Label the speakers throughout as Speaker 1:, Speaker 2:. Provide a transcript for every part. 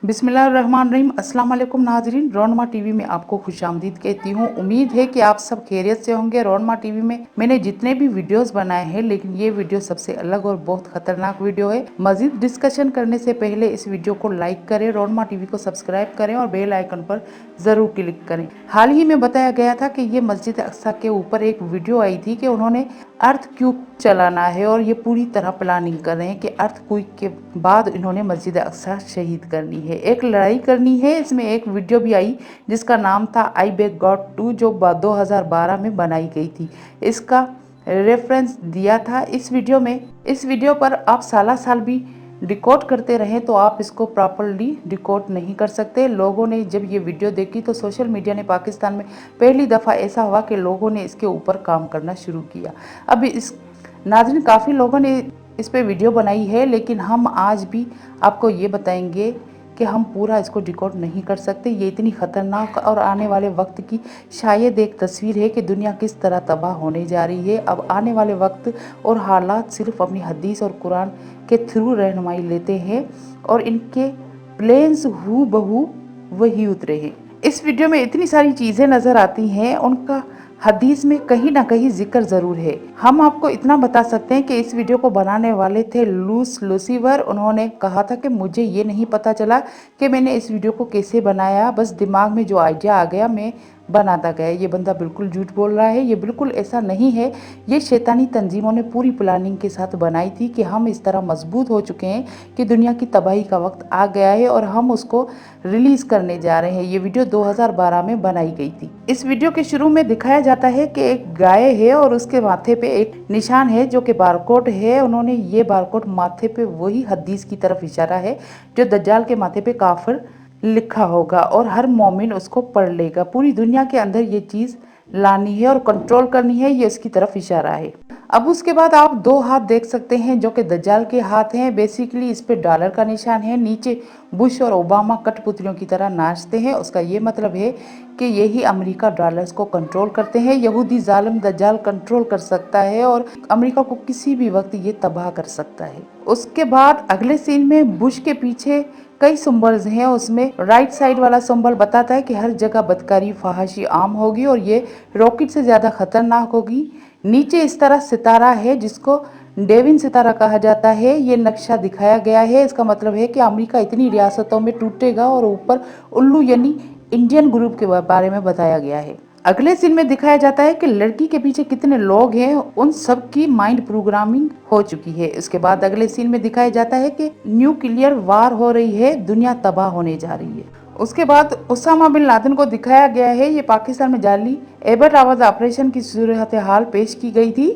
Speaker 1: बिस्मिल्लाहिर्रहमानिर्रहीम। अस्सलाम वालेकुम नाजरीन, रोनमा टीवी में आपको खुशामदीद कहती हूँ। उम्मीद है कि आप सब खैरियत से होंगे। रोनमा टीवी में मैंने जितने भी वीडियोस बनाए हैं, लेकिन ये वीडियो सबसे अलग और बहुत खतरनाक वीडियो है। मजीद डिस्कशन करने से पहले इस वीडियो को लाइक करें, रोनमा टीवी को सब्सक्राइब करें और बेल आइकन पर जरूर क्लिक करें। हाल ही में बताया गया था कि ये मस्जिद अक्सा के ऊपर एक वीडियो आई थी कि उन्होंने अर्थ क्यूब चलाना है और ये पूरी तरह प्लानिंग कर रहे हैं कि अर्थ क्यूब के बाद इन्होंने मस्जिद अक्सा शहीद करनी है, एक लड़ाई करनी है। इसमें एक वीडियो भी आई जिसका नाम था आई बेग गॉड टू, जो 2012 में बनाई गई थी। इसका रेफरेंस दिया था इस वीडियो में। इस वीडियो पर आप साल भी डिकोड करते रहें तो आप इसको प्रॉपरली डिकोड नहीं कर सकते। लोगों ने जब ये वीडियो देखी तो सोशल मीडिया ने पाकिस्तान में पहली दफ़ा ऐसा हुआ कि लोगों ने इसके ऊपर काम करना शुरू किया। अब इस नाज़रीन काफ़ी लोगों ने इस पे वीडियो बनाई है, लेकिन हम आज भी आपको ये बताएंगे कि हम पूरा इसको डिकोड नहीं कर सकते। ये इतनी ख़तरनाक और आने वाले वक्त की शायद एक तस्वीर है कि दुनिया किस तरह तबाह होने जा रही है। अब आने वाले वक्त और हालात सिर्फ अपनी हदीस और कुरान के थ्रू रहनुमाई लेते हैं और इनके प्लेन्स हू बहू वही उतरे हैं। इस वीडियो में इतनी सारी चीज़ें नज़र आती हैं, उनका हदीस में कहीं ना कहीं जिक्र ज़रूर है। हम आपको इतना बता सकते हैं कि इस वीडियो को बनाने वाले थे लूसीफर। उन्होंने कहा था कि मुझे ये नहीं पता चला कि मैंने इस वीडियो को कैसे बनाया, बस दिमाग में जो आइडिया आ गया मैं बनाता गया। ये बंदा बिल्कुल झूठ बोल रहा है, ये बिल्कुल ऐसा नहीं है। ये शैतानी तंजीमों ने पूरी प्लानिंग के साथ बनाई थी कि हम इस तरह मजबूत हो चुके हैं कि दुनिया की तबाही का वक्त आ गया है और हम उसको रिलीज़ करने जा रहे हैं। ये वीडियो 2012 में बनाई गई थी। इस वीडियो के शुरू में दिखाया जाता है कि एक गाय है और उसके माथे पे एक निशान है जो कि बारकोड है। उन्होंने ये बारकोड माथे पे वही हदीस की तरफ इशारा है जो दज्जाल के माथे पे काफिर लिखा होगा और हर मोमिन उसको पढ़ लेगा। पूरी दुनिया के अंदर ये चीज़ लानी है और कंट्रोल करनी है, ये इसकी तरफ इशारा है। अब उसके बाद आप दो हाथ देख सकते हैं जो कि दज्जाल के हाथ हैं। बेसिकली इस पे डॉलर का निशान है। नीचे बुश और ओबामा कठपुतलियों की तरह नाचते हैं। उसका ये मतलब है कि यही अमेरिका डॉलर्स को कंट्रोल करते हैं। यहूदी जालिम दज्जाल कंट्रोल कर सकता है और अमेरिका को किसी भी वक्त ये तबाह कर सकता है। उसके बाद अगले सीन में बुश के पीछे कई सिंबल्स हैं। उसमें राइट साइड वाला सिंबल बताता है कि हर जगह बदकारी फहाशी आम होगी और ये रॉकेट से ज़्यादा खतरनाक होगी। नीचे इस तरह सितारा है जिसको डेविन सितारा कहा जाता है। ये नक्शा दिखाया गया है। इसका मतलब है कि अमेरिका इतनी रियासतों में टूटेगा और ऊपर उल्लू यानी इंडियन ग्रुप के बारे में बताया गया है। अगले सीन में दिखाया जाता है कि लड़की के पीछे कितने लोग हैं, उन सब की माइंड प्रोग्रामिंग हो चुकी है। इसके बाद अगले सीन में दिखाया जाता है कि न्यूक्लियर वार हो रही है, दुनिया तबाह होने जा रही है। उसके बाद उसामा बिन लादेन को दिखाया गया है। ये पाकिस्तान में जाली एबट आवाज ऑपरेशन की सूरत हाल पेश की गई थी।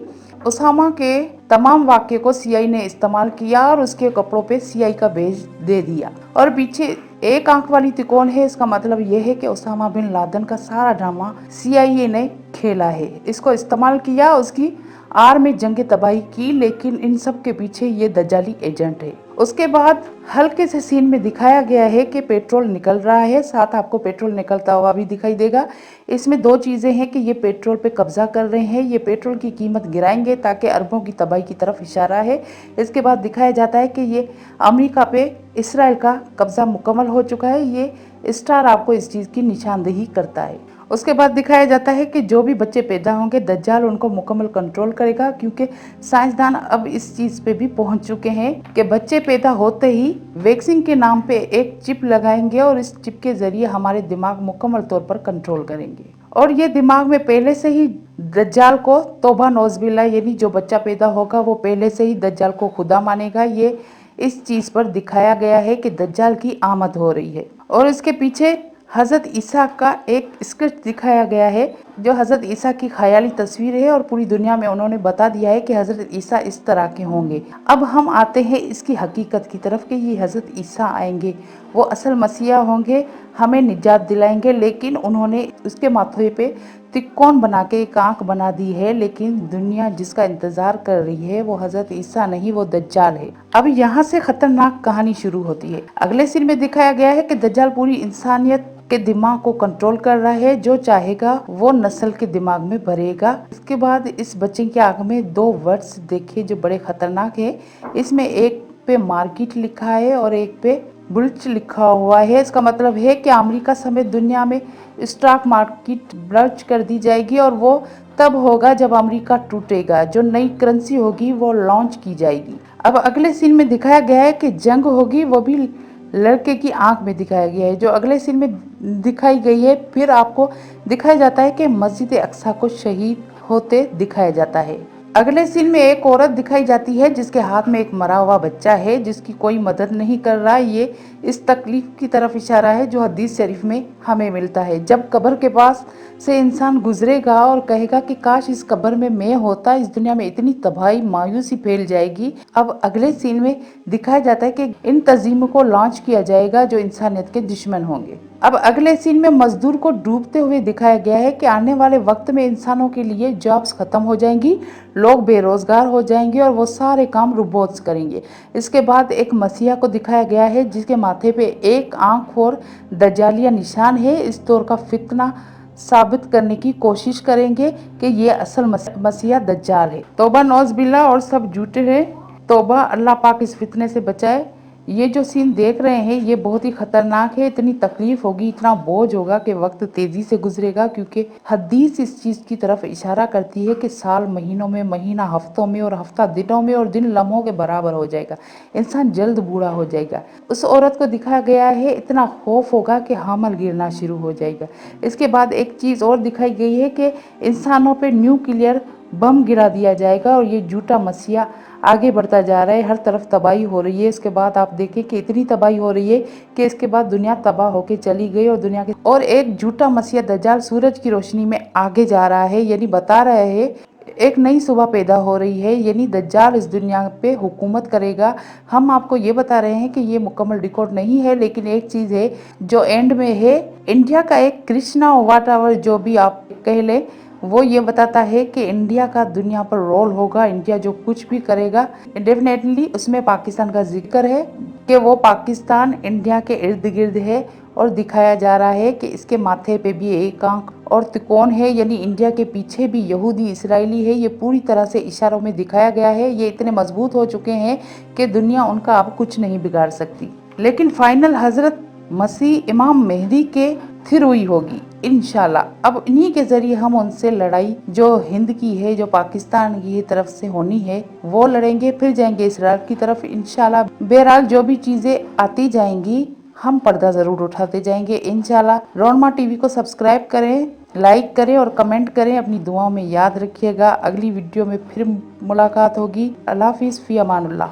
Speaker 1: उसामा के तमाम वाक्य को सीआई ने इस्तेमाल किया और उसके कपड़ों पे सीआई का बेज दे दिया और पीछे एक आंख वाली तिकोन है। इसका मतलब यह है कि उसामा बिन लादेन का सारा ड्रामा सीआईए ने खेला है, इसको इस्तेमाल किया, उसकी आर में जंग तबाही की, लेकिन इन सब के पीछे ये दज्जाली एजेंट है। उसके बाद हल्के से सीन में दिखाया गया है कि पेट्रोल निकल रहा है, साथ आपको पेट्रोल निकलता हुआ भी दिखाई देगा। इसमें दो चीज़ें हैं कि ये पेट्रोल पे कब्जा कर रहे हैं, ये पेट्रोल की कीमत गिराएंगे ताकि अरबों की तबाही की तरफ इशारा है। इसके बाद दिखाया जाता है कि ये अमेरिका पे इसराइल का कब्जा मुकम्मल हो चुका है। ये स्टार आपको इस चीज़ की निशानदेही करता है। उसके बाद दिखाया जाता है कि जो भी बच्चे पैदा होंगे दज्जाल उनको मुकम्मल कंट्रोल करेगा, क्योंकि साइंसदान अब इस चीज़ पे भी पहुंच चुके हैं कि बच्चे पैदा होते ही वैक्सीन के नाम पे एक चिप लगाएंगे और इस चिप के ज़रिए हमारे दिमाग मुकम्मल तौर पर कंट्रोल करेंगे और ये दिमाग में पहले से ही दज्जाल को तौबा नौज़बिल्ला यानी जो बच्चा पैदा होगा वो पहले से ही दज्जाल को खुदा मानेगा। ये इस चीज़ पर दिखाया गया है कि दज्जाल की आमद हो रही है और इसके पीछे हज़रत ईसा का एक स्केच दिखाया गया है जो हज़रत ईसा की ख्याली तस्वीर है और पूरी दुनिया में उन्होंने बता दिया है कि हज़रत ईसा इस तरह के होंगे। अब हम आते हैं इसकी हकीकत की तरफ कि ये हज़रत ईसा आएंगे, वो असल मसीहा होंगे, हमें निजात दिलाएंगे, लेकिन उन्होंने उसके माथे पे तिकोन बना के एक आँख बना दी है। लेकिन दुनिया जिसका इंतज़ार कर रही है वो हज़रत ईसा नहीं, वो दज्जाल है। अब यहाँ से ख़तरनाक कहानी शुरू होती है। अगले सीन में दिखाया गया है कि दज्जाल पूरी इंसानियत के दिमाग को कंट्रोल कर रहा है, जो चाहेगा वो नस्ल के दिमाग में भरेगा। इसके बाद इस बच्चे की आंख में दो वर्ड्स देखे जो बड़े खतरनाक है। इसमें एक पे मार्केट लिखा है और एक पे बुल्च लिखा हुआ है। इसका मतलब है कि अमेरिका समेत दुनिया में स्टॉक मार्केट ब्लच कर दी जाएगी और वो तब होगा जब अमेरिका टूटेगा। जो नई करेंसी होगी वो लॉन्च की जाएगी। अब अगले सीन में दिखाया गया है कि जंग होगी, वो भी लड़के की आंख में दिखाया गया है। जो अगले सीन में दिखाई गई है, फिर आपको दिखाया जाता है कि मस्जिद अक्सा को शहीद होते दिखाया जाता है। अगले सीन में एक औरत दिखाई जाती है जिसके हाथ में एक मरा हुआ बच्चा है, जिसकी कोई मदद नहीं कर रहा। ये इस तकलीफ की तरफ इशारा है जो हदीस शरीफ में हमें मिलता है। जब कब्र के पास से इंसान गुजरेगा और कहेगा कि काश इस कब्र में मैं होता, इस दुनिया में इतनी तबाही मायूसी फैल जाएगी। अब अगले सीन में दिखाया जाता है कि इन तंजीमों को लॉन्च किया जाएगा जो इंसानियत के दुश्मन होंगे। अब अगले सीन में मजदूर को डूबते हुए दिखाया गया है कि आने वाले वक्त में इंसानों के लिए जॉब्स खत्म हो जाएंगी, लोग बेरोजगार हो जाएंगे और वो सारे काम रोबोट्स करेंगे। इसके बाद एक मसीहा को दिखाया गया है जिसके माथे पे एक आंख और दज्जालिया निशान है। इस दौर का फितना साबित करने की कोशिश करेंगे कि ये असल मसीहा दज्जाल है। तौबा नौज बिल्ला और सब झूठे हैं। तौबा, अल्लाह पाक इस फितने से बचाए। ये जो सीन देख रहे हैं ये बहुत ही खतरनाक है। इतनी तकलीफ होगी, इतना बोझ होगा कि वक्त तेजी से गुजरेगा, क्योंकि हदीस इस चीज की तरफ इशारा करती है कि साल महीनों में, महीना हफ्तों में और हफ्ता दिनों में और दिन लम्हों के बराबर हो जाएगा। इंसान जल्द बूढ़ा हो जाएगा। उस औरत को दिखाया गया है इतना खौफ होगा कि हामल गिरना शुरू हो जाएगा। इसके बाद एक चीज और दिखाई गई है कि इंसानों पे न्यूक्लियर बम गिरा दिया जाएगा और ये झूठा मसीहा आगे बढ़ता जा रहा है। हर तरफ तबाही हो रही है। इसके बाद आप देखें कि इतनी तबाही हो रही है कि इसके बाद दुनिया तबाह होके चली गई और दुनिया के और एक झूठा मसीहा दज्जाल सूरज की रोशनी में आगे जा रहा है, यानी बता रहा है एक नई सुबह पैदा हो रही है, यानी दज्जाल इस दुनिया पे हुकूमत करेगा। हम आपको ये बता रहे हैं कि ये मुकम्मल रिकॉर्ड नहीं है, लेकिन एक चीज़ है जो एंड में है। इंडिया का एक कृष्णा वाट एवर जो भी आप कह ले, वो ये बताता है कि इंडिया का दुनिया पर रोल होगा। इंडिया जो कुछ भी करेगा डेफिनेटली उसमें पाकिस्तान का जिक्र है कि वो पाकिस्तान इंडिया के इर्द गिर्द है और दिखाया जा रहा है कि इसके माथे पे भी एक आंख और त्रिकोण है, यानी इंडिया के पीछे भी यहूदी इसराइली है। ये पूरी तरह से इशारों में दिखाया गया है। ये इतने मजबूत हो चुके हैं कि दुनिया उनका अब कुछ नहीं बिगाड़ सकती। लेकिन फाइनल हजरत मसीह इमाम मेहदी के फिर हुई होगी इंशाल्लाह। अब इन्हीं के जरिए हम उनसे लड़ाई जो हिंद की है, जो पाकिस्तान की तरफ से होनी है, वो लड़ेंगे, फिर जाएंगे इसराइल की तरफ इंशाल्लाह। बहरहाल जो भी चीजें आती जाएंगी हम पर्दा जरूर उठाते जाएंगे इंशाल्लाह। रोनमा टीवी को सब्सक्राइब करें, लाइक करें और कमेंट करें। अपनी दुआओं में याद रखिएगा। अगली वीडियो में फिर मुलाकात होगी। अल्लाह हाफिज़, फी अमानुल्लाह।